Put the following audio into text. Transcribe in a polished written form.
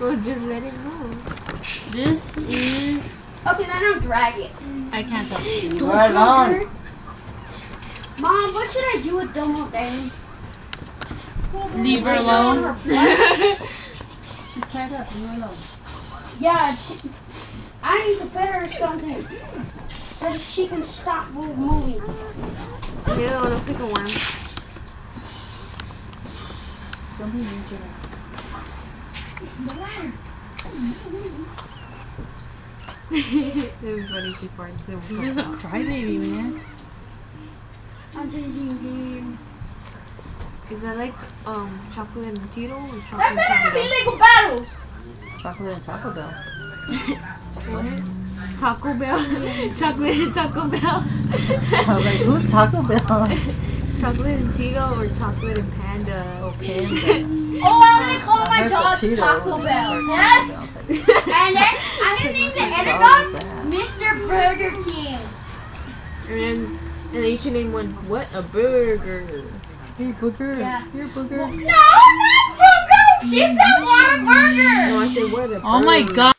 Well, just let it go. This is... Okay, then I'll drag it. I can't tell. Don't drag her. Mom, what should I do with Domo then? Leave her alone. She's tied up. Leave her alone. Yeah, I need to pet her or something so that she can stop moving. Yeah, it looks like a worm. Don't be mean to her. The ladder. Everybody, she farts. This is a crybaby, man. I'm changing games. Is that like chocolate and Tito or That chocolate and better be Panda? Lego battles. Chocolate and Taco Bell. What? Taco Bell? Chocolate and Taco Bell? I was like, who's Taco Bell? Chocolate and Tito or chocolate and Panda? Oh, Panda. Oh, I'm gonna call I my heard dog the Cheeto. Taco Bell. I heard Yeah? Taco Bell. And then I'm gonna name the other What dog is that? Mr. Burger King. And then you should name one, what? A burger. Hey, Booger. Yeah. Here, Booger. No, not Burger. She said what a burger. No, I said what a burger. Oh my god.